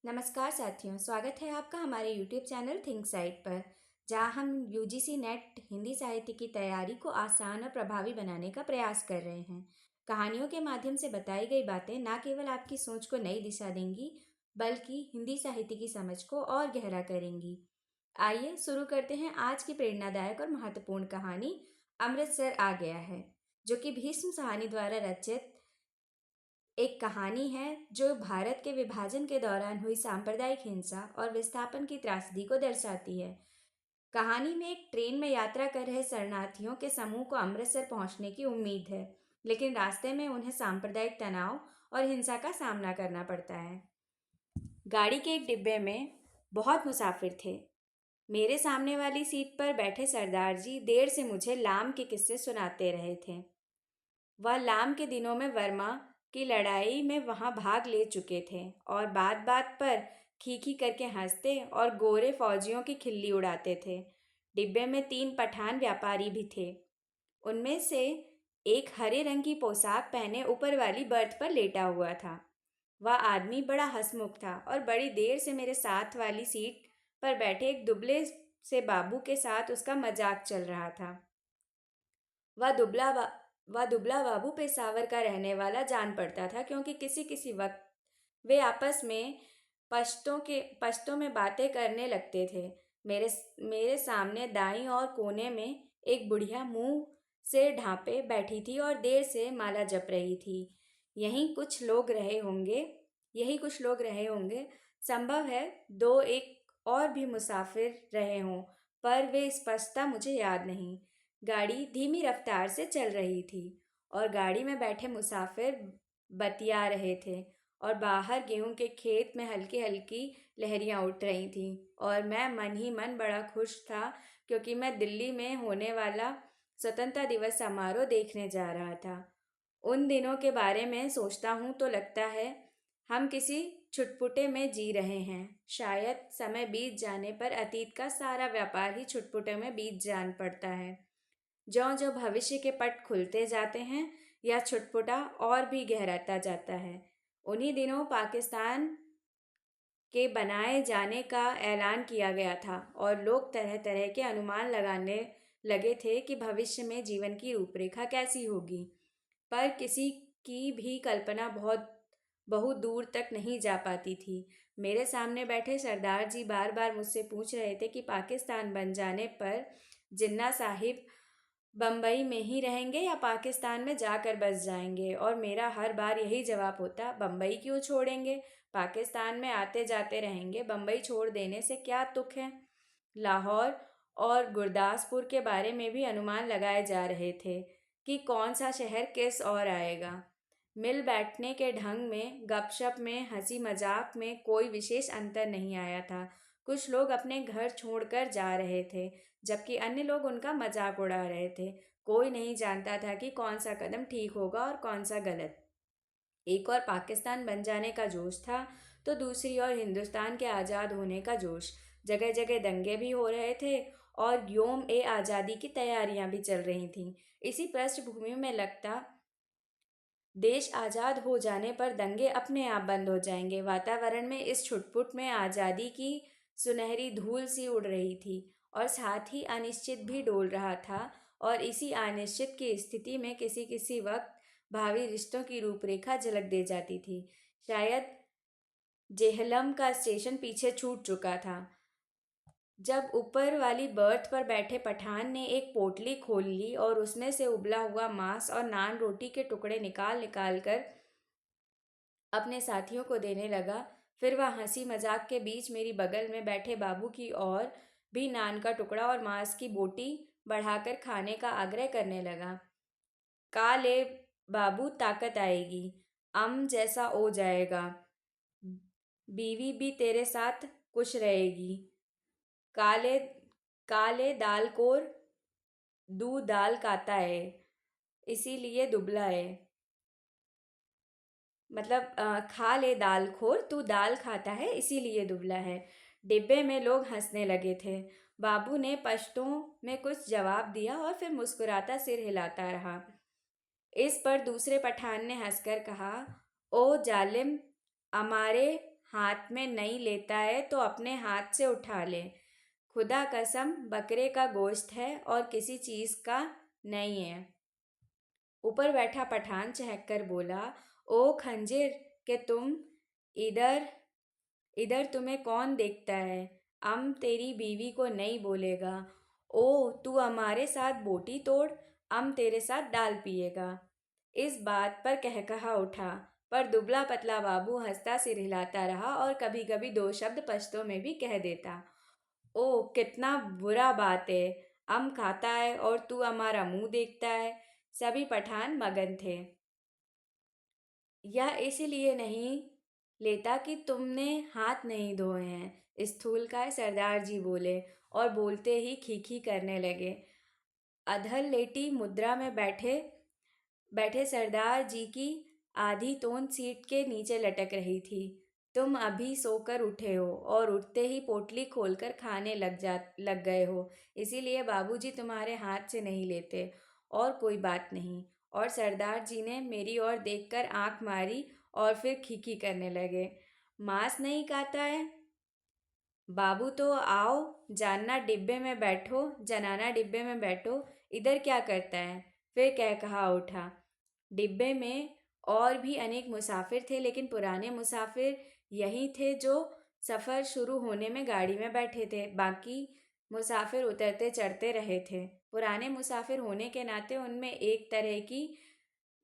नमस्कार साथियों, स्वागत है आपका हमारे YouTube चैनल थिंक साइट पर, जहां हम यूजीसी नेट हिंदी साहित्य की तैयारी को आसान और प्रभावी बनाने का प्रयास कर रहे हैं। कहानियों के माध्यम से बताई गई बातें न केवल आपकी सोच को नई दिशा देंगी, बल्कि हिंदी साहित्य की समझ को और गहरा करेंगी। आइए शुरू करते हैं आज की प्रेरणादायक और महत्वपूर्ण कहानी, अमृतसर आ गया है, जो कि भीष्म साहनी द्वारा रचित एक कहानी है जो भारत के विभाजन के दौरान हुई सांप्रदायिक हिंसा और विस्थापन की त्रासदी को दर्शाती है। कहानी में एक ट्रेन में यात्रा कर रहे शरणार्थियों के समूह को अमृतसर पहुंचने की उम्मीद है, लेकिन रास्ते में उन्हें सांप्रदायिक तनाव और हिंसा का सामना करना पड़ता है। गाड़ी के एक डिब्बे में बहुत मुसाफिर थे। मेरे सामने वाली सीट पर बैठे सरदार जी देर से मुझे लाम के किस्से सुनाते रहे थे। वह लाम के दिनों में वर्मा की लड़ाई में वहां भाग ले चुके थे और बात बात पर खीखी करके हंसते और गोरे फौजियों की खिल्ली उड़ाते थे। डिब्बे में 3 पठान व्यापारी भी थे। उनमें से एक हरे रंग की पोशाक पहने ऊपर वाली बर्थ पर लेटा हुआ था। वह आदमी बड़ा हंसमुख था और बड़ी देर से मेरे साथ वाली सीट पर बैठे एक दुबले से बाबू के साथ उसका मजाक चल रहा था। वह दुबला बा, वह दुबला बाबू पेशावर का रहने वाला जान पड़ता था, क्योंकि किसी किसी वक्त वे आपस में पश्तों में बातें करने लगते थे। मेरे मेरे सामने दाईं और कोने में एक बुढ़िया मुंह से ढांपे बैठी थी और देर से माला जप रही थी। यही कुछ लोग रहे होंगे। संभव है 2-1 और भी मुसाफिर रहे हों, पर वे स्पष्टता मुझे याद नहीं। गाड़ी धीमी रफ्तार से चल रही थी और गाड़ी में बैठे मुसाफिर बतिया रहे थे और बाहर गेहूं के खेत में हल्की हल्की लहरियां उठ रही थीं और मैं मन ही मन बड़ा खुश था, क्योंकि मैं दिल्ली में होने वाला स्वतंत्रता दिवस समारोह देखने जा रहा था। उन दिनों के बारे में सोचता हूँ तो लगता है हम किसी छुटपुटे में जी रहे हैं। शायद समय बीत जाने पर अतीत का सारा व्यापार ही छुटपुटे में बीत जान पड़ता है। ज्यों ज्यों भविष्य के पट खुलते जाते हैं, यह छुटपुटा और भी गहराता जाता है। उन्हीं दिनों पाकिस्तान के बनाए जाने का ऐलान किया गया था और लोग तरह तरह के अनुमान लगाने लगे थे कि भविष्य में जीवन की रूपरेखा कैसी होगी। पर किसी की भी कल्पना बहुत दूर तक नहीं जा पाती थी। मेरे सामने बैठे सरदार जी बार बार मुझसे पूछ रहे थे कि पाकिस्तान बन जाने पर जिन्ना साहिब बम्बई में ही रहेंगे या पाकिस्तान में जाकर बस जाएंगे, और मेरा हर बार यही जवाब होता, बम्बई क्यों छोड़ेंगे, पाकिस्तान में आते जाते रहेंगे, बम्बई छोड़ देने से क्या तुक है। लाहौर और गुरदासपुर के बारे में भी अनुमान लगाए जा रहे थे कि कौन सा शहर किस ओर आएगा। मिल बैठने के ढंग में, गपशप में, हंसी मजाक में कोई विशेष अंतर नहीं आया था। कुछ लोग अपने घर छोड़कर जा रहे थे, जबकि अन्य लोग उनका मजाक उड़ा रहे थे। कोई नहीं जानता था कि कौन सा कदम ठीक होगा और कौन सा गलत। एक और पाकिस्तान बन जाने का जोश था, तो दूसरी ओर हिंदुस्तान के आज़ाद होने का जोश। जगह जगह दंगे भी हो रहे थे और योम ए आज़ादी की तैयारियां भी चल रही थीं। इसी पृष्ठभूमि में लगता देश आज़ाद हो जाने पर दंगे अपने आप बंद हो जाएंगे। वातावरण में इस छुटपुट में आज़ादी की सुनहरी धूल सी उड़ रही थी और साथ ही अनिश्चित भी डोल रहा था, और इसी अनिश्चित की स्थिति में किसी किसी वक्त भावी रिश्तों की रूपरेखा झलक दे जाती थी। शायद जेहलम का स्टेशन पीछे छूट चुका था जब ऊपर वाली बर्थ पर बैठे पठान ने एक पोटली खोल ली और उसमें से उबला हुआ मांस और नान रोटी के टुकड़े निकाल निकाल कर अपने साथियों को देने लगा। फिर वह हंसी मजाक के बीच मेरी बगल में बैठे बाबू की ओर भी नान का टुकड़ा और मांस की बोटी बढ़ाकर खाने का आग्रह करने लगा। का ले बाबू, ताकत आएगी, अम जैसा हो जाएगा, बीवी भी तेरे साथ खुश रहेगी। काले काले दाल कोर, दू दाल खाता है, इसीलिए दुबला है। मतलब खा ले दाल खोर, तू दाल खाता है इसीलिए दुबला है। डिब्बे में लोग हंसने लगे थे। बाबू ने पश्तों में कुछ जवाब दिया और फिर मुस्कुराता सिर हिलाता रहा। इस पर दूसरे पठान ने हंसकर कहा, ओ जालिम, हमारे हाथ में नहीं लेता है तो अपने हाथ से उठा ले। खुदा कसम बकरे का गोश्त है और किसी चीज़ का नहीं है। ऊपर बैठा पठान चहक कर बोला, ओ खंजिर के तुम इधर इधर तुम्हें कौन देखता है? तेरी बीवी को नहीं बोलेगा। ओ तू हमारे साथ बोटी तोड़, तेरे साथ दाल पिएगा। इस बात पर कहकहा उठा, पर दुबला पतला बाबू हंसता सिर हिलाता रहा और कभी कभी दो शब्द पश्तो में भी कह देता। ओ कितना बुरा बात है, खाता है और तू हमारा मुंह देखता है। सभी पठान मगन थे। यह इसलिए नहीं लेता कि तुमने हाथ नहीं धोए हैं, स्थूलकाय सरदार जी बोले और बोलते ही खीखी करने लगे। अधर लेटी मुद्रा में बैठे बैठे सरदार जी की आधी तोंद सीट के नीचे लटक रही थी। तुम अभी सोकर उठे हो और उठते ही पोटली खोलकर खाने लग गए हो, इसीलिए बाबूजी तुम्हारे हाथ से नहीं लेते। और कोई बात नहीं। और सरदार जी ने मेरी ओर देखकर आंख मारी और फिर खीखी करने लगे। मांस नहीं खाता है बाबू तो आओ, जानना डिब्बे में बैठो, जनाना डिब्बे में बैठो। इधर क्या करता है? फिर कह कहा उठा। डिब्बे में और भी अनेक मुसाफिर थे, लेकिन पुराने मुसाफिर यही थे जो सफ़र शुरू होने में गाड़ी में बैठे थे। बाकी मुसाफिर उतरते चढ़ते रहे थे। पुराने मुसाफिर होने के नाते उनमें एक तरह की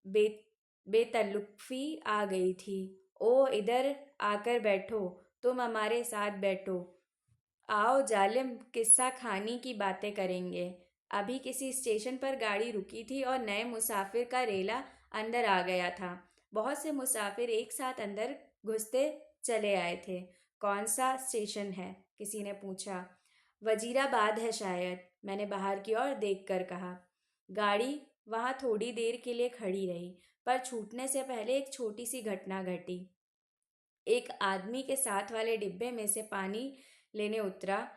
बे बेतल्लुफ़ी आ गई थी। ओ इधर आकर बैठो, तुम हमारे साथ बैठो। आओ जालिम, किस्सा खानी की बातें करेंगे। अभी किसी स्टेशन पर गाड़ी रुकी थी और नए मुसाफिर का रेला अंदर आ गया था। बहुत से मुसाफिर एक साथ अंदर घुसते चले आए थे। कौन सा स्टेशन है? किसी ने पूछा। वजीराबाद है शायद, मैंने बाहर की ओर देखकर कहा। गाड़ी वहाँ थोड़ी देर के लिए खड़ी रही, पर छूटने से पहले एक छोटी सी घटना घटी। एक आदमी के साथ वाले डिब्बे में से पानी लेने उतरा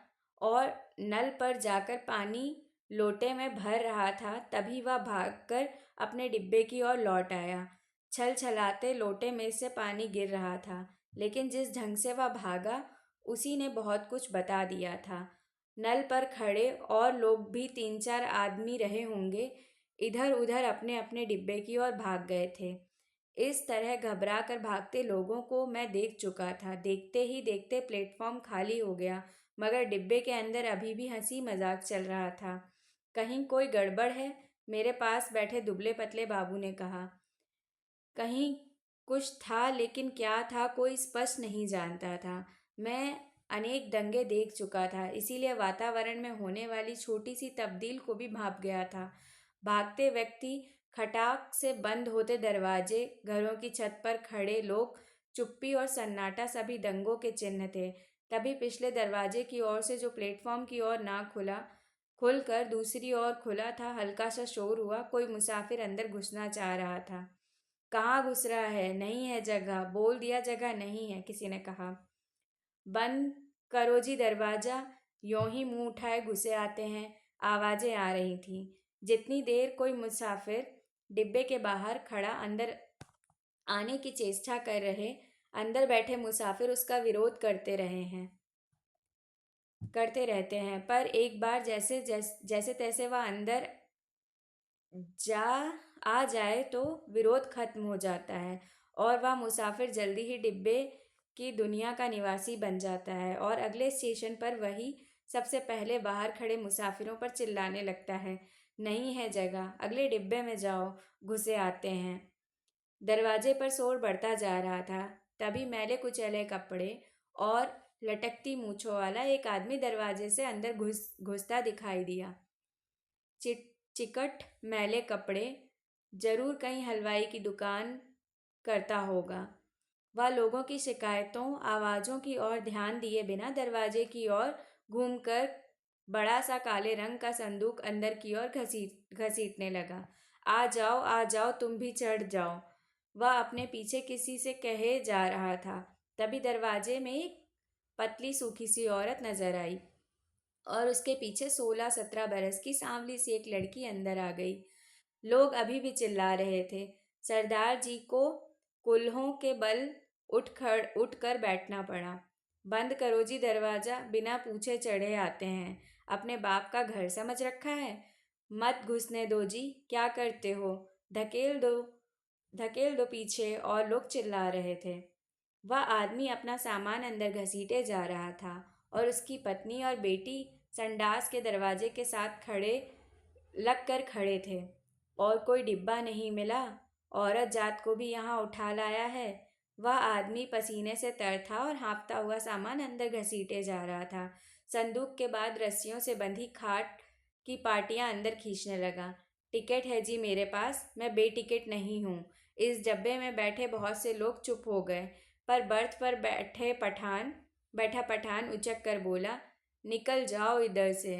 और नल पर जाकर पानी लोटे में भर रहा था। तभी वह भागकर अपने डिब्बे की ओर लौट आया। छल छलाते लोटे में से पानी गिर रहा था, लेकिन जिस ढंग से वह भागा उसी ने बहुत कुछ बता दिया था। नल पर खड़े और लोग भी तीन चार आदमी रहे होंगे, इधर उधर अपने अपने डिब्बे की ओर भाग गए थे। इस तरह घबरा कर भागते लोगों को मैं देख चुका था। देखते ही देखते प्लेटफॉर्म खाली हो गया, मगर डिब्बे के अंदर अभी भी हंसी मजाक चल रहा था। कहीं कोई गड़बड़ है? मेरे पास बैठे दुबले पतले बाबू ने कहा। कहीं कुछ था, लेकिन क्या था कोई स्पष्ट नहीं जानता था। मैं अनेक दंगे देख चुका था, इसीलिए वातावरण में होने वाली छोटी सी तब्दील को भी भाप गया था। भागते व्यक्ति, खटाक से बंद होते दरवाजे, घरों की छत पर खड़े लोग, चुप्पी और सन्नाटा सभी दंगों के चिन्ह थे। तभी पिछले दरवाजे की ओर से, जो प्लेटफॉर्म की ओर ना खुलकर दूसरी ओर खुला था, हल्का सा शोर हुआ। कोई मुसाफिर अंदर घुसना चाह रहा था। कहाँ घुस रहा है? नहीं है जगह, बोल दिया जगह नहीं है, किसी ने कहा। बंद करो जी दरवाज़ा, यों ही मुंह उठाए घुसे आते हैं, आवाज़ें आ रही थीं। जितनी देर कोई मुसाफिर डिब्बे के बाहर खड़ा अंदर आने की चेष्टा कर रहे, अंदर बैठे मुसाफिर उसका विरोध करते रहते हैं। पर एक बार जैसे तैसे वह अंदर जा आ जाए तो विरोध खत्म हो जाता है और वह मुसाफिर जल्दी ही डिब्बे की दुनिया का निवासी बन जाता है और अगले स्टेशन पर वही सबसे पहले बाहर खड़े मुसाफिरों पर चिल्लाने लगता है, नहीं है जगह, अगले डिब्बे में जाओ, घुसे आते हैं। दरवाजे पर शोर बढ़ता जा रहा था। तभी मैले कुचैले कपड़े और लटकती मूछों वाला एक आदमी दरवाजे से अंदर घुसता दिखाई दिया। चिकट मैले कपड़े, जरूर कहीं हलवाई की दुकान करता होगा। वह लोगों की शिकायतों आवाज़ों की ओर ध्यान दिए बिना दरवाजे की ओर घूमकर बड़ा सा काले रंग का संदूक अंदर की ओर घसीटने लगा। आ जाओ, तुम भी चढ़ जाओ, वह अपने पीछे किसी से कहे जा रहा था। तभी दरवाजे में एक पतली सूखी सी औरत नजर आई और उसके पीछे 16-17 बरस की सांवली सी एक लड़की अंदर आ गई। लोग अभी भी चिल्ला रहे थे। सरदार जी को कुल्हों के बल उठ कर बैठना पड़ा। बंद करो जी दरवाज़ा, बिना पूछे चढ़े आते हैं। अपने बाप का घर समझ रखा है। मत घुसने दो जी, क्या करते हो? धकेल दो, धकेल दो पीछे। और लोग चिल्ला रहे थे। वह आदमी अपना सामान अंदर घसीटे जा रहा था और उसकी पत्नी और बेटी संडास के दरवाजे के साथ खड़े लग कर खड़े थे। और कोई डिब्बा नहीं मिला? औरत जात को भी यहाँ उठा लाया है। वह आदमी पसीने से तर था और हाँफता हुआ सामान अंदर घसीटे जा रहा था। संदूक के बाद रस्सियों से बंधी खाट की पाटियां अंदर खींचने लगा। टिकट है जी मेरे पास, मैं बेटिकट नहीं हूँ। इस डब्बे में बैठे बहुत से लोग चुप हो गए, पर बर्थ पर बैठा पठान उचक कर बोला, निकल जाओ इधर से।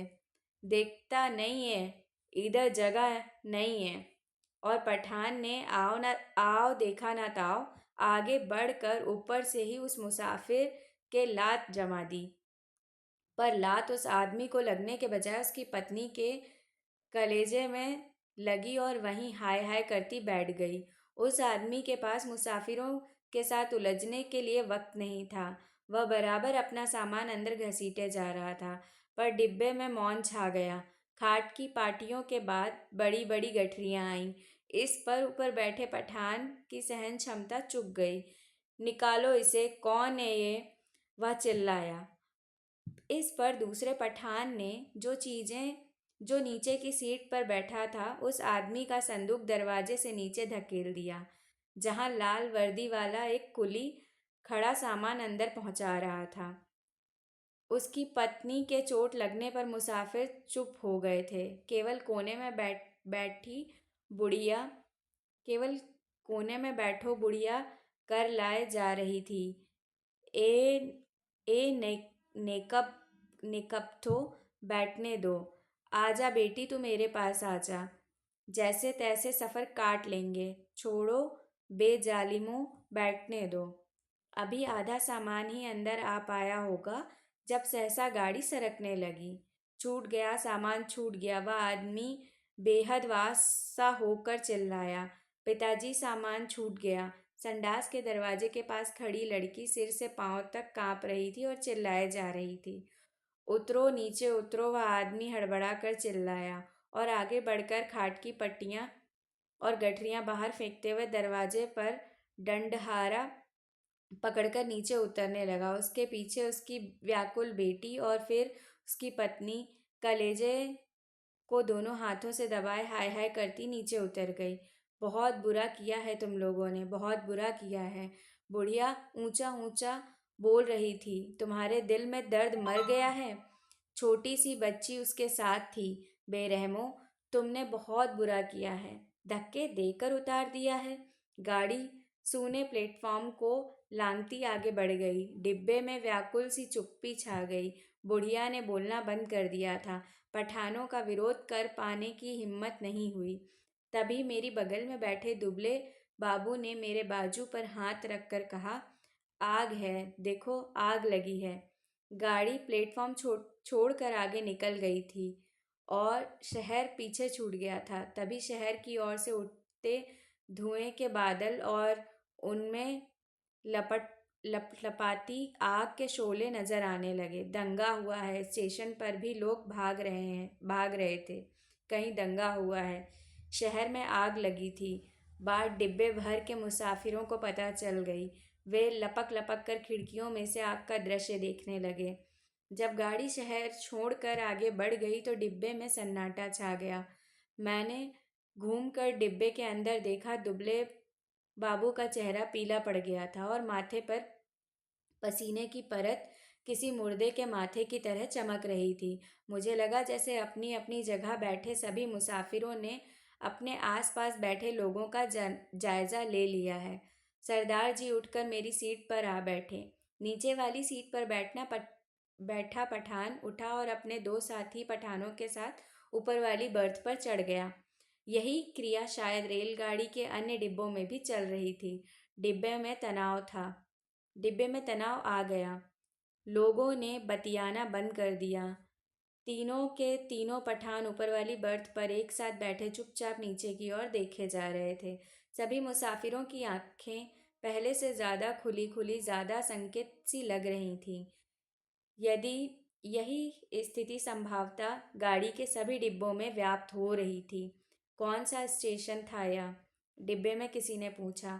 देखता नहीं है, इधर जगह नहीं है। और पठान ने आओ देखा ना ताओ आगे बढ़कर ऊपर से ही उस मुसाफिर के लात जमा दी। पर लात उस आदमी को लगने के बजाय उसकी पत्नी के कलेजे में लगी और वहीं हाय हाय करती बैठ गई। उस आदमी के पास मुसाफिरों के साथ उलझने के लिए वक्त नहीं था। वह बराबर अपना सामान अंदर घसीटे जा रहा था, पर डिब्बे में मौन छा गया। खाट की पाटियों के बाद बड़ी बड़ी गठरियां आईं। इस पर ऊपर बैठे पठान की सहन क्षमता चुक गई। निकालो इसे, कौन है ये? वह चिल्लाया। इस पर दूसरे पठान ने जो नीचे की सीट पर बैठा था उस आदमी का संदूक दरवाजे से नीचे धकेल दिया, जहां लाल वर्दी वाला एक कुली खड़ा सामान अंदर पहुंचा रहा था। उसकी पत्नी के चोट लगने पर मुसाफिर चुप हो गए थे। बैठी बुढ़िया केवल कोने में बैठो बुढ़िया कर लाए जा रही थी। ए ए ने, नेकब नेकब तो बैठने दो। आजा बेटी, तू मेरे पास आजा। जैसे तैसे सफ़र काट लेंगे, छोड़ो बेजालिमो, बैठने दो। अभी आधा सामान ही अंदर आ पाया होगा जब सहसा गाड़ी सरकने लगी। छूट गया, सामान छूट गया। वह आदमी बेहद वासा होकर चिल्लाया, पिताजी सामान छूट गया। संडास के दरवाजे के पास खड़ी लड़की सिर से पांव तक कांप रही थी और चिल्लाए जा रही थी, उतरो नीचे उतरो। वह आदमी हड़बड़ा कर चिल्लाया और आगे बढ़कर खाट की पट्टियां और गठरियां बाहर फेंकते हुए दरवाजे पर डंडहारा पकड़कर नीचे उतरने लगा। उसके पीछे उसकी व्याकुल बेटी और फिर उसकी पत्नी कलेजे को दोनों हाथों से दबाए हाय हाय करती नीचे उतर गई। बहुत बुरा किया है तुम लोगों ने, बहुत बुरा किया है। बुढ़िया ऊंचा ऊंचा बोल रही थी, तुम्हारे दिल में दर्द मर गया है। छोटी सी बच्ची उसके साथ थी। बेरहमो, तुमने बहुत बुरा किया है, धक्के देकर उतार दिया है। गाड़ी सूने प्लेटफॉर्म को लांघती आगे बढ़ गई। डिब्बे में व्याकुल सी चुप्पी छा गई। बुढ़िया ने बोलना बंद कर दिया था। पठानों का विरोध कर पाने की हिम्मत नहीं हुई। तभी मेरी बगल में बैठे दुबले बाबू ने मेरे बाजू पर हाथ रखकर कहा, आग है, देखो आग लगी है। गाड़ी प्लेटफॉर्म छोड़कर आगे निकल गई थी और शहर पीछे छूट गया था। तभी शहर की ओर से उठते धुएं के बादल और उनमें लपट लपलपाती आग के शोले नजर आने लगे। दंगा हुआ है, स्टेशन पर भी लोग भाग रहे थे। कहीं दंगा हुआ है। शहर में आग लगी थी। बाहर डिब्बे भर के मुसाफिरों को पता चल गई। वे लपक लपक कर खिड़कियों में से आग का दृश्य देखने लगे। जब गाड़ी शहर छोड़कर आगे बढ़ गई तो डिब्बे में सन्नाटा छा गया। मैंने घूमकर डिब्बे के अंदर देखा। दुबले बाबू का चेहरा पीला पड़ गया था और माथे पर पसीने की परत किसी मुर्दे के माथे की तरह चमक रही थी। मुझे लगा जैसे अपनी अपनी जगह बैठे सभी मुसाफिरों ने अपने आसपास बैठे लोगों का जायजा ले लिया है। सरदार जी उठकर मेरी सीट पर आ बैठे। नीचे वाली सीट पर बैठा पठान उठा और अपने दो साथी पठानों के साथ ऊपर वाली बर्थ पर चढ़ गया। यही क्रिया शायद रेलगाड़ी के अन्य डिब्बों में भी चल रही थी। डिब्बे में तनाव आ गया। लोगों ने बतियाना बंद कर दिया। तीनों के तीनों पठान ऊपर वाली बर्थ पर एक साथ बैठे चुपचाप नीचे की ओर देखे जा रहे थे। सभी मुसाफिरों की आंखें पहले से ज़्यादा खुली खुली, ज़्यादा संकेत सी लग रही थी। यदि यही स्थिति संभवतः गाड़ी के सभी डिब्बों में व्याप्त हो रही थी। कौन सा स्टेशन था यह? डिब्बे में किसी ने पूछा।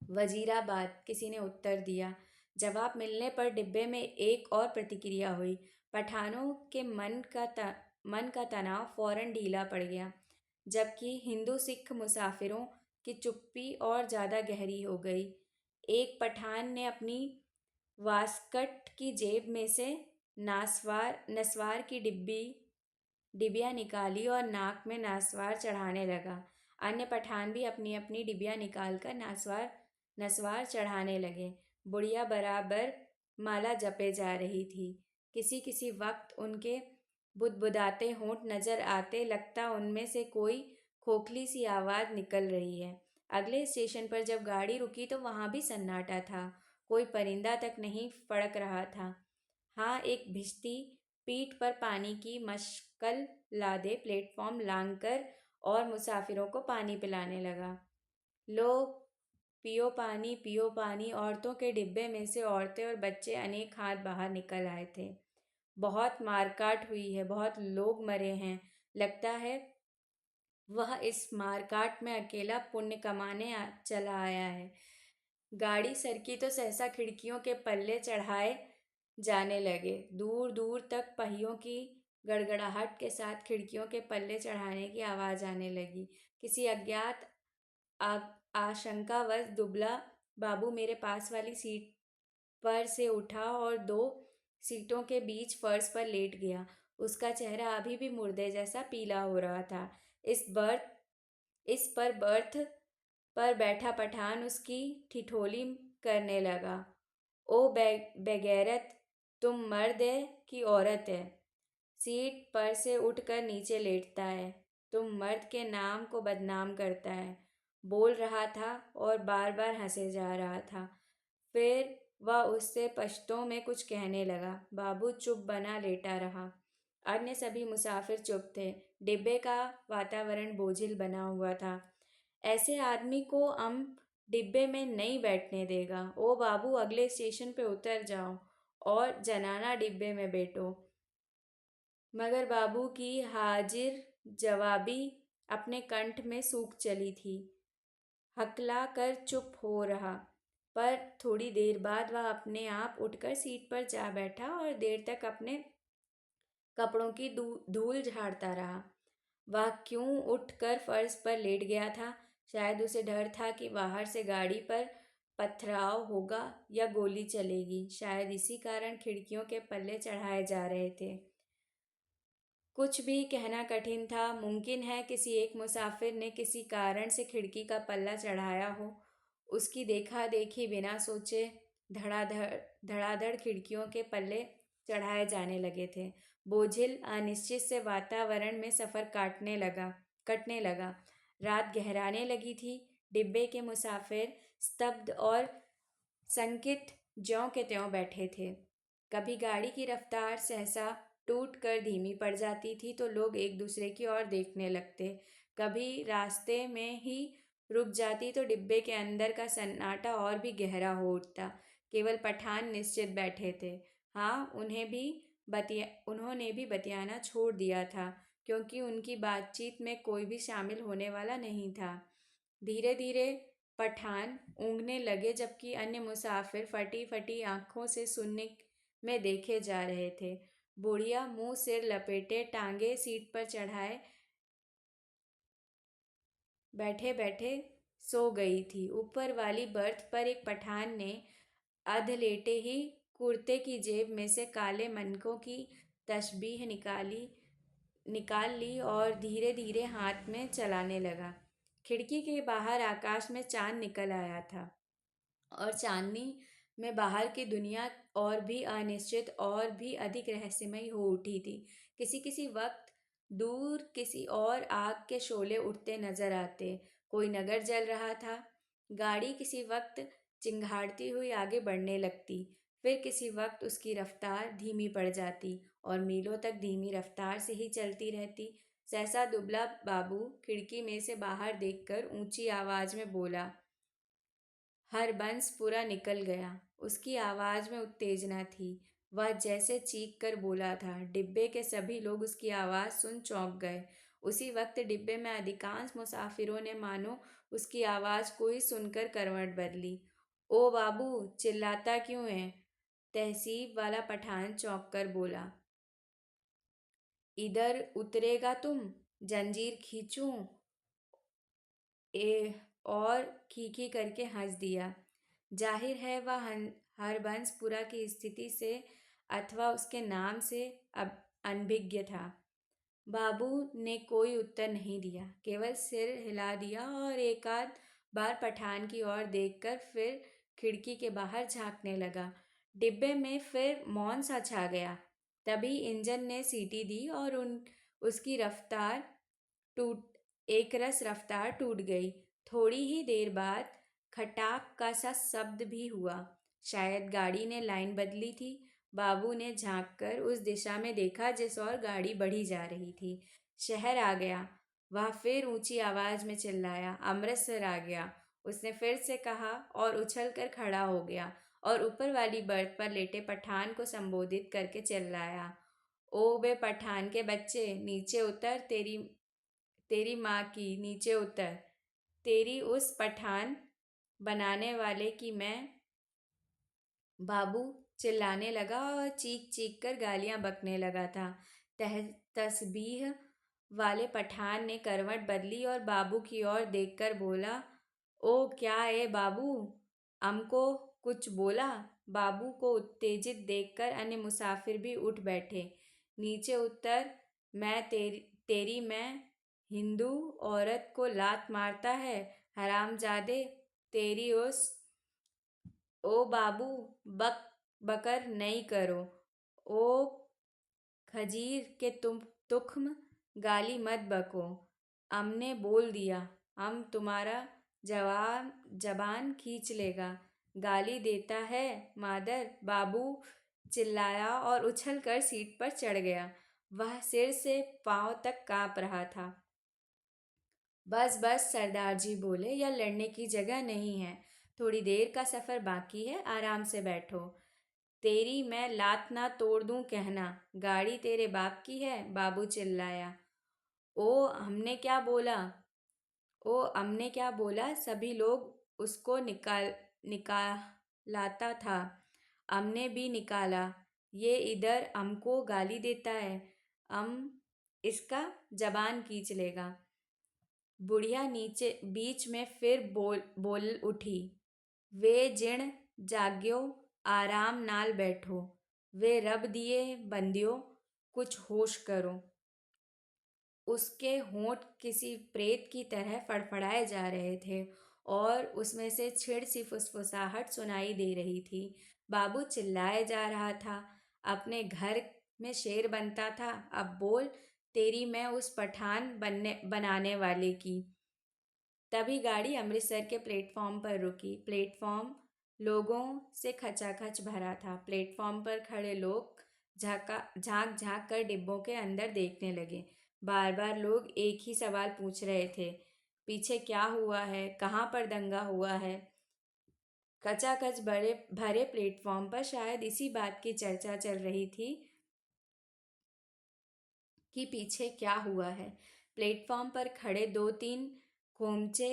वजीराबाद, किसी ने उत्तर दिया। जवाब मिलने पर डिब्बे में एक और प्रतिक्रिया हुई। पठानों के मन का तनाव फौरन ढीला पड़ गया, जबकि हिंदू सिख मुसाफिरों की चुप्पी और ज़्यादा गहरी हो गई। एक पठान ने अपनी वास्कट की जेब में से नस्वार की डिबिया निकाली और नाक में नस्वार चढ़ाने लगा। अन्य पठान भी अपनी अपनी डिबिया निकालकर नस्वार चढ़ाने लगे। बुढ़िया बराबर माला जपे जा रही थी। किसी किसी वक्त उनके बुदबुदाते होंठ नजर आते, लगता उनमें से कोई खोखली सी आवाज़ निकल रही है। अगले स्टेशन पर जब गाड़ी रुकी तो वहाँ भी सन्नाटा था। कोई परिंदा तक नहीं फड़क रहा था। हाँ, एक भिश्ती पीठ पर पानी की मशकल लादे प्लेटफॉर्म लांघकर और मुसाफिरों को पानी पिलाने लगा। लो, पियो पानी। औरतों के डिब्बे में से औरतें और बच्चे अनेक हाथ बाहर निकल आए थे। बहुत मारकाट हुई है, बहुत लोग मरे हैं। लगता है वह इस मारकाट में अकेला पुण्य कमाने चला आया है। गाड़ी सरकी तो सहसा खिड़कियों के पल्ले चढ़ाए जाने लगे। दूर दूर तक पहियों की गड़गड़ाहट के साथ खिड़कियों के पल्ले चढ़ाने की आवाज़ आने लगी। किसी अज्ञात आशंकावश दुबला बाबू मेरे पास वाली सीट पर से उठा और दो सीटों के बीच फर्श पर लेट गया। उसका चेहरा अभी भी मुर्दे जैसा पीला हो रहा था। इस पर बर्थ पर बैठा पठान उसकी ठिठोली करने लगा। ओ बेगैरत, तुम मर्द है कि औरत है? सीट पर से उठकर नीचे लेटता है। तुम मर्द के नाम को बदनाम करता है। बोल रहा था और बार बार हंसे जा रहा था। फिर वह उससे पश्तो में कुछ कहने लगा। बाबू चुप बना लेटा रहा। अन्य सभी मुसाफिर चुप थे। डिब्बे का वातावरण बोझिल बना हुआ था। ऐसे आदमी को हम डिब्बे में नहीं बैठने देगा। ओ बाबू, अगले स्टेशन पे उतर जाओ और जनाना डिब्बे में बैठो। मगर बाबू की हाजिर जवाबी अपने कंठ में सूख चली थी। हकला कर चुप हो रहा, पर थोड़ी देर बाद वह अपने आप उठकर सीट पर जा बैठा और देर तक अपने कपड़ों की धूल झाड़ता रहा। वह क्यों उठकर फर्श पर लेट गया था? शायद उसे डर था कि बाहर से गाड़ी पर पथराव होगा या गोली चलेगी। शायद इसी कारण खिड़कियों के पल्ले चढ़ाए जा रहे थे। कुछ भी कहना कठिन था। मुमकिन है किसी एक मुसाफिर ने किसी कारण से खिड़की का पल्ला चढ़ाया हो। उसकी देखा देखी बिना सोचे धड़ाधड़ धड़ाधड़ खिड़कियों के पल्ले चढ़ाए जाने लगे थे। बोझिल अनिश्चित से वातावरण में सफ़र कटने लगा। रात गहराने लगी थी। डिब्बे के मुसाफिर स्तब्ध और संकित ज्यों के त्यों बैठे थे। कभी गाड़ी की रफ्तार सहसा टूट कर धीमी पड़ जाती थी तो लोग एक दूसरे की ओर देखने लगते। कभी रास्ते में ही रुक जाती तो डिब्बे के अंदर का सन्नाटा और भी गहरा हो उठता। केवल पठान निश्चित बैठे थे। हाँ, उन्होंने भी बतियाना छोड़ दिया था, क्योंकि उनकी बातचीत में कोई भी शामिल होने वाला नहीं था। धीरे धीरे पठान ऊँघने लगे, जबकि अन्य मुसाफिर फटी फटी आंखों से सुनने में देखे जा रहे थे। बुढ़िया मुंह सिर लपेटे टांगे सीट पर चढ़ाए बैठे बैठे सो गई थी। ऊपर वाली बर्थ पर एक पठान ने अधलेटे ही कुर्ते की जेब में से काले मनकों की तस्बीह निकाल ली और धीरे धीरे हाथ में चलाने लगा। खिड़की के बाहर आकाश में चांद निकल आया था और चांदनी में बाहर की दुनिया और भी अनिश्चित और भी अधिक रहस्यमयी हो उठी थी। किसी किसी वक्त दूर किसी और आग के शोले उठते नजर आते। कोई नगर जल रहा था। गाड़ी किसी वक्त चिंगाड़ती हुई आगे बढ़ने लगती, फिर किसी वक्त उसकी रफ्तार धीमी पड़ जाती और मीलों तक धीमी रफ्तार से ही चलती रहती। सहसा दुबला बाबू खिड़की में से बाहर देखकर ऊंची आवाज में बोला, हरबंस पूरा निकल गया। उसकी आवाज में उत्तेजना थी। वह जैसे चीख कर बोला था। डिब्बे के सभी लोग उसकी आवाज सुन चौंक गए। उसी वक्त डिब्बे में अधिकांश मुसाफिरों ने मानो उसकी आवाज को ही सुनकर करवट बदली। ओ बाबू, चिल्लाता क्यों है? तहसीब वाला पठान चौंक कर बोला। इधर उतरेगा तुम? जंजीर खींचूं? ए और खीखी करके हंस दिया। जाहिर है वह हरबंसपुरा की स्थिति से अथवा उसके नाम से अब अनभिज्ञ था। बाबू ने कोई उत्तर नहीं दिया, केवल सिर हिला दिया और एक आध बार पठान की ओर देखकर फिर खिड़की के बाहर झांकने लगा। डिब्बे में फिर मौन सा छा गया। तभी इंजन ने सीटी दी और उसकी रफ्तार टूट एक रस रफ्तार टूट गई। थोड़ी ही देर बाद खटाक का सा शब्द भी हुआ। शायद गाड़ी ने लाइन बदली थी। बाबू ने झांक कर उस दिशा में देखा जिस ओर गाड़ी बढ़ी जा रही थी। शहर आ गया। वह फिर ऊंची आवाज में चिल्लाया। अमृतसर आ गया, उसने फिर से कहा और उछल कर खड़ा हो गया और ऊपर वाली बर्थ पर लेटे पठान को संबोधित करके चिल्लाया। ओ बे पठान के बच्चे, नीचे उतर। तेरी तेरी माँ की, नीचे उतर। तेरी उस पठान बनाने वाले की मैं। बाबू चिल्लाने लगा और चीख चीख कर गालियां बकने लगा था। तह तस्बीह वाले पठान ने करवट बदली और बाबू की ओर देखकर बोला, ओ क्या है बाबू, हमको कुछ बोला? बाबू को उत्तेजित देखकर अन्य मुसाफिर भी उठ बैठे। नीचे उतर। मैं तेरी मैं। हिंदू औरत को लात मारता है, हरामजादे। तेरी उस। ओ बाबू, बक बकर नहीं करो। ओ खजीर के तुम तुख्म, गाली मत बको। हमने बोल दिया, हम तुम्हारा जवान जबान खींच लेगा। गाली देता है मादर। बाबू चिल्लाया और उछलकर सीट पर चढ़ गया। वह सिर से पांव तक कांप रहा था। बस बस, सरदार जी बोले, यह लड़ने की जगह नहीं है। थोड़ी देर का सफ़र बाकी है, आराम से बैठो। तेरी मैं लात ना तोड़ दूं कहना। गाड़ी तेरे बाप की है, बाबू चिल्लाया। ओ हमने क्या बोला? ओ हमने क्या बोला? सभी लोग उसको निकालाता था। हमने भी निकाला। ये इधर हमको गाली देता है, हम इसका जबान खींच लेगा। बुढ़िया नीचे बीच में फिर बोल बोल उठी। वे जिण जाग्यो, आराम नाल बैठो। वे रब दिए बंदियों, कुछ होश करो। उसके होंठ किसी प्रेत की तरह फड़फड़ाए जा रहे थे और उसमें से छिड़ सी फुसफुसाहट सुनाई दे रही थी। बाबू चिल्लाए जा रहा था। अपने घर में शेर बनता था, अब बोल, तेरी मैं उस पठान बनाने वाले की। तभी गाड़ी अमृतसर के प्लेटफॉर्म पर रुकी। प्लेटफॉर्म लोगों से खचाखच भरा था। प्लेटफॉर्म पर खड़े लोग झांक झांक कर डिब्बों के अंदर देखने लगे। बार बार लोग एक ही सवाल पूछ रहे थे, पीछे क्या हुआ है, कहाँ पर दंगा हुआ है। खचाखच भरे भरे प्लेटफॉर्म पर शायद इसी बात की चर्चा चल रही थी कि पीछे क्या हुआ है। प्लेटफॉर्म पर खड़े दो तीन खोमचे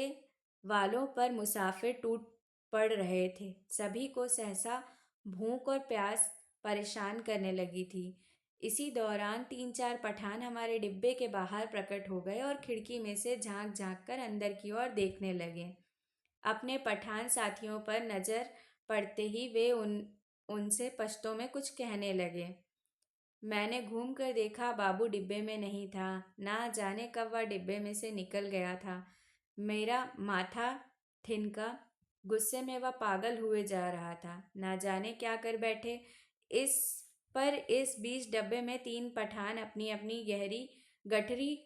वालों पर मुसाफिर टूट पड़ रहे थे। सभी को सहसा भूख और प्यास परेशान करने लगी थी। इसी दौरान तीन चार पठान हमारे डिब्बे के बाहर प्रकट हो गए और खिड़की में से झांक झांक कर अंदर की ओर देखने लगे। अपने पठान साथियों पर नज़र पड़ते ही वे उनसे पश्तो में कुछ कहने लगे। मैंने घूम कर देखा, बाबू डिब्बे में नहीं था। ना जाने कब वह डिब्बे में से निकल गया था। मेरा माथा ठिनका। गुस्से में वह पागल हुए जा रहा था। ना जाने क्या कर बैठे। इस इस बीच डब्बे में तीन पठान अपनी अपनी गहरी गठरी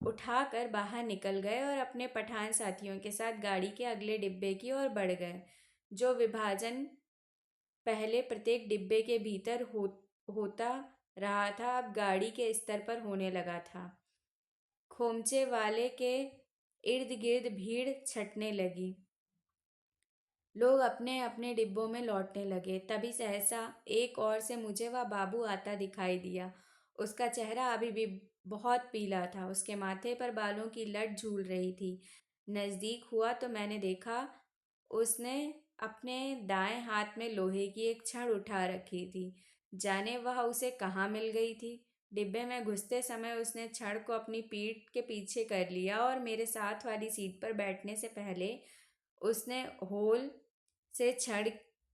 उठाकर बाहर निकल गए और अपने पठान साथियों के साथ गाड़ी के अगले डिब्बे की ओर बढ़ गए। जो विभाजन पहले प्रत्येक डिब्बे के भीतर होता रहा था, अब गाड़ी के स्तर पर होने लगा था। खोमचे वाले के इर्द गिर्द भीड़ छटने लगी। लोग अपने अपने डिब्बों में लौटने लगे। तभी सहसा एक ओर से मुझे वह बाबू आता दिखाई दिया। उसका चेहरा अभी भी बहुत पीला था। उसके माथे पर बालों की लट झूल रही थी। नज़दीक हुआ तो मैंने देखा उसने अपने दाएं हाथ में लोहे की एक छड़ उठा रखी थी। जाने वह उसे कहाँ मिल गई थी। डिब्बे में घुसते समय उसने छड़ को अपनी पीठ के पीछे कर लिया और मेरे साथ वाली सीट पर बैठने से पहले उसने होल से छड़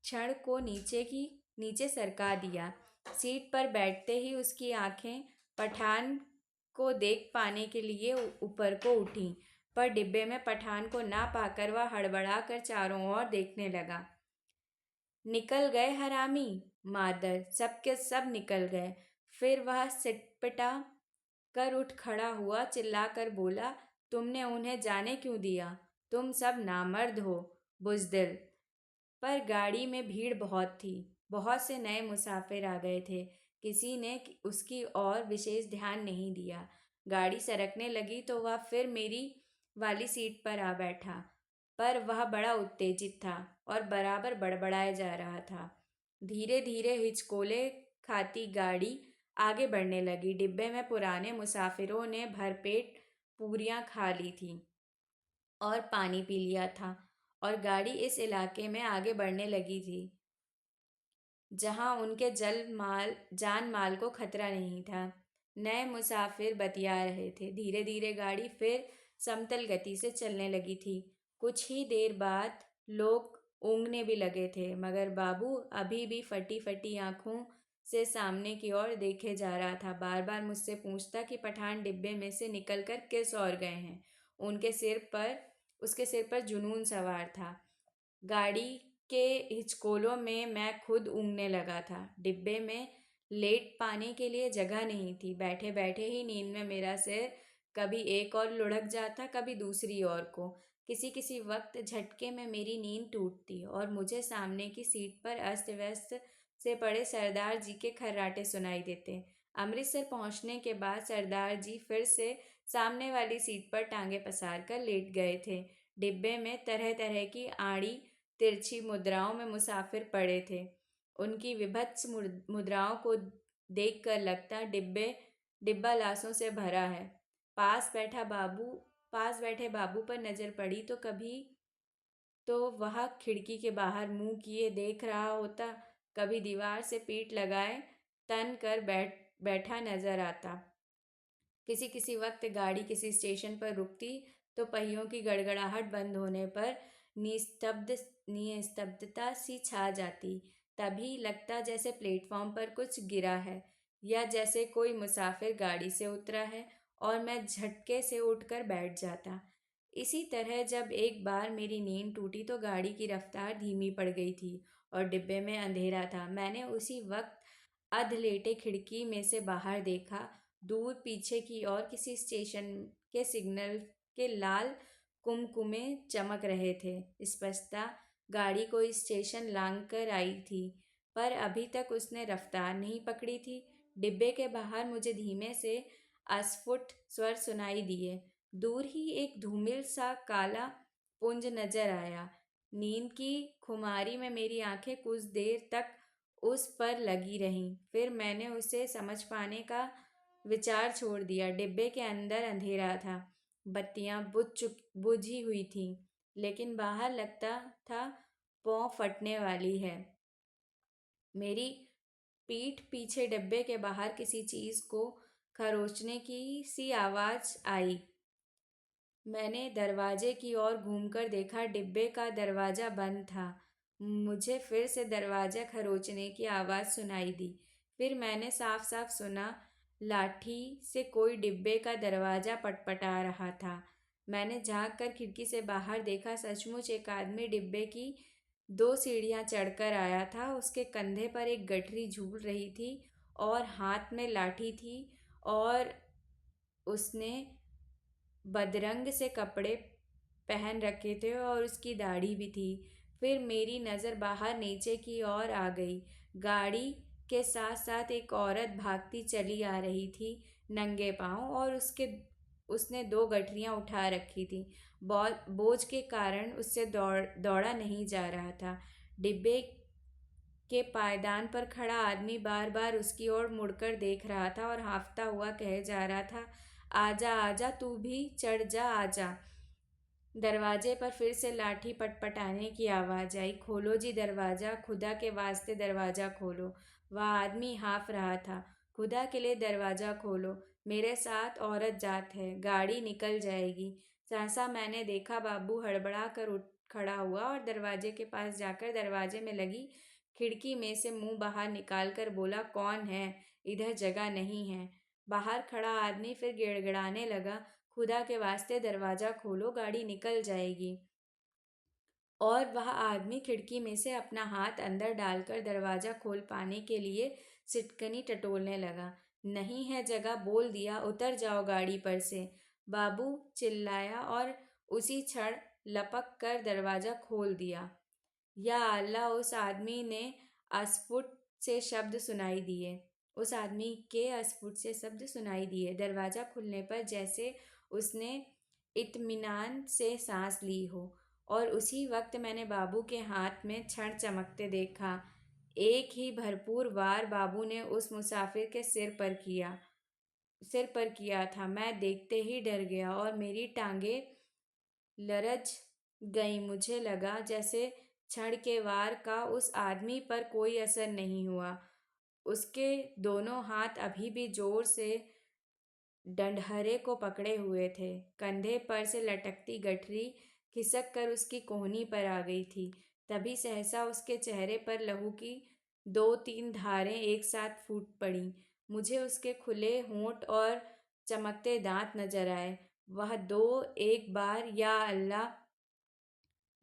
छड़ को नीचे सरका दिया। सीट पर बैठते ही उसकी आंखें पठान को देख पाने के लिए ऊपर को उठी, पर डिब्बे में पठान को ना पाकर वह हड़बड़ाकर चारों ओर देखने लगा। निकल गए हरामी, मादर, सबके सब निकल गए। फिर वह सिटपटा कर उठ खड़ा हुआ, चिल्लाकर बोला, तुमने उन्हें जाने क्यों दिया? तुम सब नामर्द हो, बुज़दिल। पर गाड़ी में भीड़ बहुत थी। बहुत से नए मुसाफिर आ गए थे। किसी ने उसकी ओर विशेष ध्यान नहीं दिया। गाड़ी सरकने लगी तो वह फिर मेरी वाली सीट पर आ बैठा। पर वह बड़ा उत्तेजित था और बराबर बड़बड़ाए जा रहा था। धीरे धीरे हिचकोले खाती गाड़ी आगे बढ़ने लगी। डिब्बे में पुराने मुसाफिरों ने भरपेट पूरियां खा ली थीं और पानी पी लिया था, और गाड़ी इस इलाके में आगे बढ़ने लगी थी जहां उनके जान माल को खतरा नहीं था। नए मुसाफिर बतिया रहे थे। धीरे धीरे गाड़ी फिर समतल गति से चलने लगी थी। कुछ ही देर बाद लोग ऊँघने भी लगे थे, मगर बाबू अभी भी फटी फटी आंखों से सामने की ओर देखे जा रहा था। बार बार मुझसे पूछता कि पठान डिब्बे में से निकलकर किस ओर गए हैं। उनके सिर पर उसके सिर पर जुनून सवार था। गाड़ी के हिचकोलों में मैं खुद ऊँघने लगा था। डिब्बे में लेट पाने के लिए जगह नहीं थी। बैठे बैठे ही नींद में मेरा सिर कभी एक और लुढ़क जाता, कभी दूसरी ओर को। किसी किसी वक्त झटके में मेरी नींद टूटती और मुझे सामने की सीट पर अस्त व्यस्त से पड़े सरदार जी के खर्राटे सुनाई देते। अमृतसर पहुंचने के बाद सरदार जी फिर से सामने वाली सीट पर टांगे पसार कर लेट गए थे। डिब्बे में तरह तरह की आड़ी तिरछी मुद्राओं में मुसाफिर पड़े थे। उनकी विभत्स मुद्राओं को देखकर लगता डिब्बा लाशों से भरा है। पास बैठा बाबू पास बैठे बाबू पर नजर पड़ी तो कभी तो वह खिड़की के बाहर मुंह किए देख रहा होता, कभी दीवार से पीठ लगाए तन कर बैठा नजर आता। किसी किसी वक्त गाड़ी किसी स्टेशन पर रुकती तो पहियों की गड़गड़ाहट बंद होने पर निस्तब्धता सी छा जाती। तभी लगता जैसे प्लेटफॉर्म पर कुछ गिरा है, या जैसे कोई मुसाफिर गाड़ी से उतरा है, और मैं झटके से उठकर बैठ जाता। इसी तरह जब एक बार मेरी नींद टूटी तो गाड़ी की रफ्तार धीमी पड़ गई थी और डिब्बे में अंधेरा था। मैंने उसी वक्त अधलेटे खिड़की में से बाहर देखा। दूर पीछे की ओर किसी स्टेशन के सिग्नल के लाल कुमकुमे चमक रहे थे। स्पष्टता गाड़ी कोई स्टेशन लांग कर आई थी, पर अभी तक उसने रफ्तार नहीं पकड़ी थी। डिब्बे के बाहर मुझे धीमे से अस्फुट स्वर सुनाई दिए। दूर ही एक धूमिल सा काला पुंज नजर आया। नींद की खुमारी में मेरी आंखें कुछ देर तक उस पर लगी रहीं। फिर मैंने उसे समझ पाने का विचार छोड़ दिया। डिब्बे के अंदर अंधेरा था। बत्तियां बुझी हुई थीं, लेकिन बाहर लगता था पौ फटने वाली है। मेरी पीठ पीछे डिब्बे के बाहर किसी चीज को खरोचने की सी आवाज आई। मैंने दरवाजे की ओर घूमकर देखा, डिब्बे का दरवाजा बंद था। मुझे फिर से दरवाजा खरोचने की आवाज़ सुनाई दी। फिर मैंने साफ साफ सुना, लाठी से कोई डिब्बे का दरवाज़ा पटपटा रहा था। मैंने झांक कर खिड़की से बाहर देखा। सचमुच एक आदमी डिब्बे की 2 सीढ़ियाँ चढ़कर आया था। उसके कंधे पर एक गठरी झूल रही थी और हाथ में लाठी थी, और उसने बदरंग से कपड़े पहन रखे थे और उसकी दाढ़ी भी थी। फिर मेरी नज़र बाहर नीचे की ओर आ गई। गाड़ी के साथ साथ एक औरत भागती चली आ रही थी, नंगे पांव, और उसने 2 गठरियां उठा रखी थी। बोझ के कारण उससे दौड़ा नहीं जा रहा था। डिब्बे के पायदान पर खड़ा आदमी बार बार उसकी ओर मुड़कर देख रहा था और हाँफता हुआ कहे जा रहा था, आजा आजा, तू भी चढ़ जा, आजा। दरवाजे पर फिर से लाठी पटपटाने की आवाज आई। खोलो जी दरवाजा, खुदा के वास्ते दरवाजा खोलो। वह आदमी हाँफ रहा था। खुदा के लिए दरवाजा खोलो, मेरे साथ औरत जात है, गाड़ी निकल जाएगी। सहसा मैंने देखा बाबू हड़बड़ा कर उठ खड़ा हुआ और दरवाजे के पास जाकर दरवाजे में लगी खिड़की में से मुंह बाहर निकाल कर बोला, कौन है? इधर जगह नहीं है। बाहर खड़ा आदमी फिर गिड़गिड़ाने लगा, खुदा के वास्ते दरवाजा खोलो, गाड़ी निकल जाएगी। और वह आदमी खिड़की में से अपना हाथ अंदर डालकर दरवाजा खोल पाने के लिए सिटकनी टटोलने लगा। नहीं है जगह, बोल दिया, उतर जाओ गाड़ी पर से। बाबू चिल्लाया और उसी क्षण लपक कर दरवाजा खोल दिया। या अल्लाह, उस आदमी के अस्फुट से शब्द सुनाई दिए। दरवाजा खुलने पर जैसे उसने इत्मीनान से सांस ली हो। और उसी वक्त मैंने बाबू के हाथ में क्षण चमकते देखा। एक ही भरपूर वार बाबू ने उस मुसाफिर के सिर पर किया था। मैं देखते ही डर गया और मेरी टांगें लरज गई। मुझे लगा जैसे क्षण के वार का उस आदमी पर कोई असर नहीं हुआ। उसके दोनों हाथ अभी भी जोर से डंडहरे को पकड़े हुए थे। कंधे पर से लटकती गठरी खिसक कर उसकी कोहनी पर आ गई थी। तभी सहसा उसके चेहरे पर लहू की दो तीन धारें एक साथ फूट पड़ीं। मुझे उसके खुले होंठ और चमकते दांत नजर आए। वह दो एक बार या अल्लाह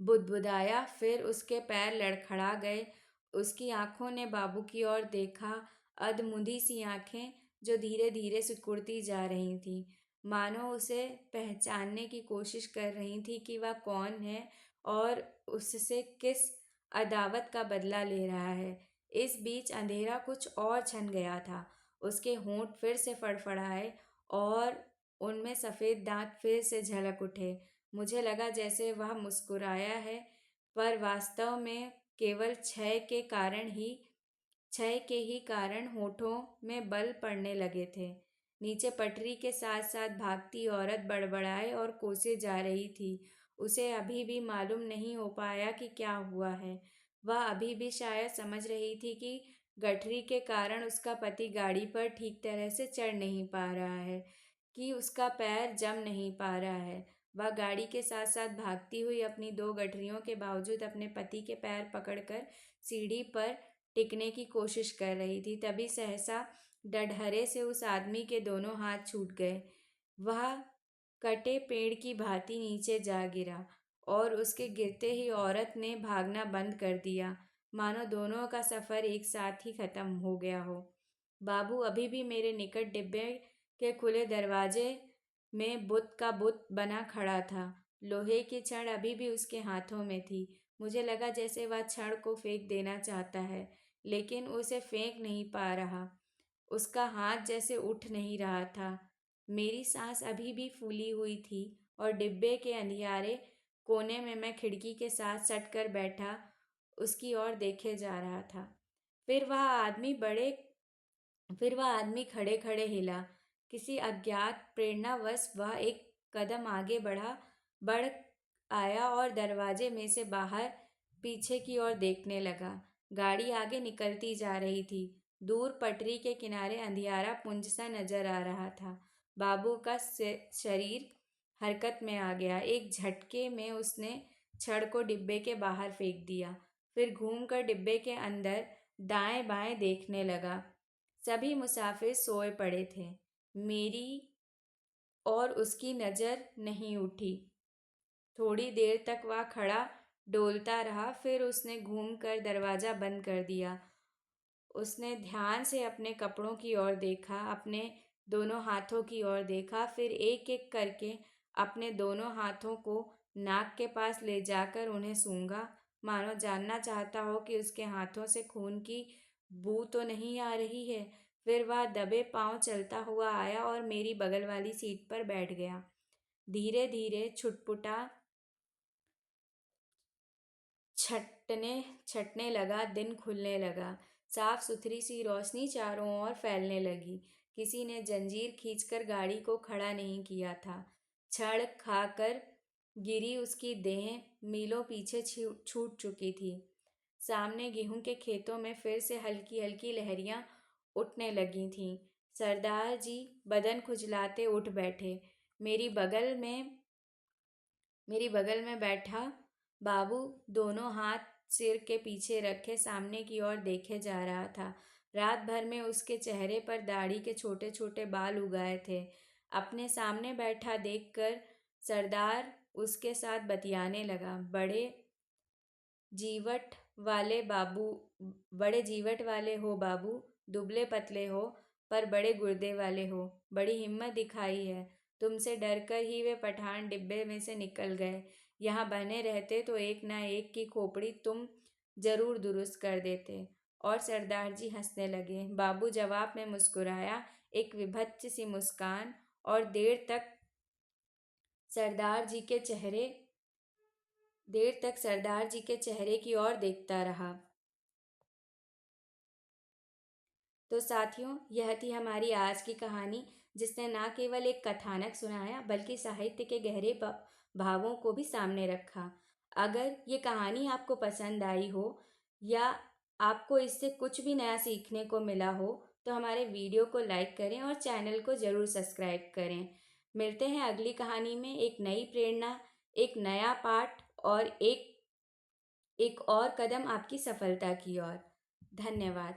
बुदबुदाया, फिर उसके पैर लड़खड़ा गए। उसकी आंखों ने बाबू की ओर देखा, अधमुंदी सी आंखें जो धीरे धीरे सिकुड़ती जा रही थीं, मानो उसे पहचानने की कोशिश कर रही थी कि वह कौन है और उससे किस अदावत का बदला ले रहा है। इस बीच अंधेरा कुछ और छन गया था। उसके होंठ फिर से फड़फड़ाए और उनमें सफ़ेद दांत फिर से झलक उठे। मुझे लगा जैसे वह मुस्कुराया है, पर वास्तव में केवल क्षय के ही कारण होठों में बल पड़ने लगे थे। नीचे पटरी के साथ साथ भागती औरत बड़बड़ाए और कोसे जा रही थी। उसे अभी भी मालूम नहीं हो पाया कि क्या हुआ है। वह अभी भी शायद समझ रही थी कि गठरी के कारण उसका पति गाड़ी पर ठीक तरह से चढ़ नहीं पा रहा है, कि उसका पैर जम नहीं पा रहा है। वह गाड़ी के साथ साथ भागती हुई अपनी दो गठरियों के बावजूद अपने पति के पैर पकड़कर सीढ़ी पर टिकने की कोशिश कर रही थी। तभी सहसा डडहरे से उस आदमी के दोनों हाथ छूट गए। वह कटे पेड़ की भांति नीचे जा गिरा और उसके गिरते ही औरत ने भागना बंद कर दिया, मानो दोनों का सफ़र एक साथ ही खत्म हो गया हो। बाबू अभी भी मेरे निकट डिब्बे के खुले दरवाजे में बुत का बुत बना खड़ा था। लोहे की छड़ अभी भी उसके हाथों में थी। मुझे लगा जैसे वह छड़ को फेंक देना चाहता है, लेकिन उसे फेंक नहीं पा रहा। उसका हाथ जैसे उठ नहीं रहा था। मेरी सांस अभी भी फूली हुई थी और डिब्बे के अंधियारे कोने में मैं खिड़की के साथ सट कर बैठा उसकी ओर देखे जा रहा था। फिर वह आदमी बड़े फिर वह आदमी खड़े खड़े हिला। किसी अज्ञात प्रेरणावश वह एक कदम आगे बढ़ आया और दरवाजे में से बाहर पीछे की ओर देखने लगा। गाड़ी आगे निकलती जा रही थी। दूर पटरी के किनारे अंधियारा पुंज सा नजर आ रहा था। बाबू का शरीर हरकत में आ गया। एक झटके में उसने छड़ को डिब्बे के बाहर फेंक दिया, फिर घूमकर डिब्बे के अंदर दाएं बाएं देखने लगा। सभी मुसाफिर सोए पड़े थे। मेरी और उसकी नज़र नहीं उठी। थोड़ी देर तक वह खड़ा डोलता रहा, फिर उसने घूमकर दरवाज़ा बंद कर दिया। उसने ध्यान से अपने कपड़ों की ओर देखा, अपने दोनों हाथों की ओर देखा, फिर एक एक करके अपने दोनों हाथों को नाक के पास ले जाकर उन्हें सूंघा, मानो जानना चाहता हो कि उसके हाथों से खून की बू तो नहीं आ रही है। फिर वह दबे पांव चलता हुआ आया और मेरी बगल वाली सीट पर बैठ गया। धीरे धीरे छुटपुटा छटने छटने लगा। दिन खुलने लगा। साफ सुथरी सी रोशनी चारों ओर फैलने लगी। किसी ने जंजीर खींचकर गाड़ी को खड़ा नहीं किया था। छड़ खाकर गिरी उसकी देह मीलों पीछे छूट चुकी थी। सामने गेहूं के खेतों में फिर से हल्की हल्की लहरियां उठने लगी थीं। सरदार जी बदन खुजलाते उठ बैठे। मेरी बगल में मेरी बगल में बैठा बाबू दोनों हाथ सिर के पीछे रखे सामने की ओर देखे जा रहा था। रात भर में उसके चेहरे पर दाढ़ी के छोटे छोटे बाल उगाए थे। अपने सामने बैठा देखकर सरदार उसके साथ बतियाने लगा। जीवट वाले बाबू बड़े जीवट वाले हो बाबू, दुबले पतले हो पर बड़े गुर्दे वाले हो। बड़ी हिम्मत दिखाई है। तुमसे डरकर ही वे पठान डिब्बे में से निकल गए। यहाँ बने रहते तो एक ना एक की खोपड़ी तुम जरूर दुरुस्त कर देते। और सरदार जी हंसने लगे। बाबू जवाब में मुस्कुराया, एक विभत्स सी मुस्कान, और देर तक सरदार जी के चेहरे की ओर देखता रहा। तो साथियों, यह थी हमारी आज की कहानी, जिसने ना केवल एक कथानक सुनाया बल्कि साहित्य के गहरे भावों को भी सामने रखा। अगर ये कहानी आपको पसंद आई हो या आपको इससे कुछ भी नया सीखने को मिला हो तो हमारे वीडियो को लाइक करें और चैनल को ज़रूर सब्सक्राइब करें। मिलते हैं अगली कहानी में, एक नई प्रेरणा, एक नया पाठ और एक और कदम आपकी सफलता की ओर। धन्यवाद।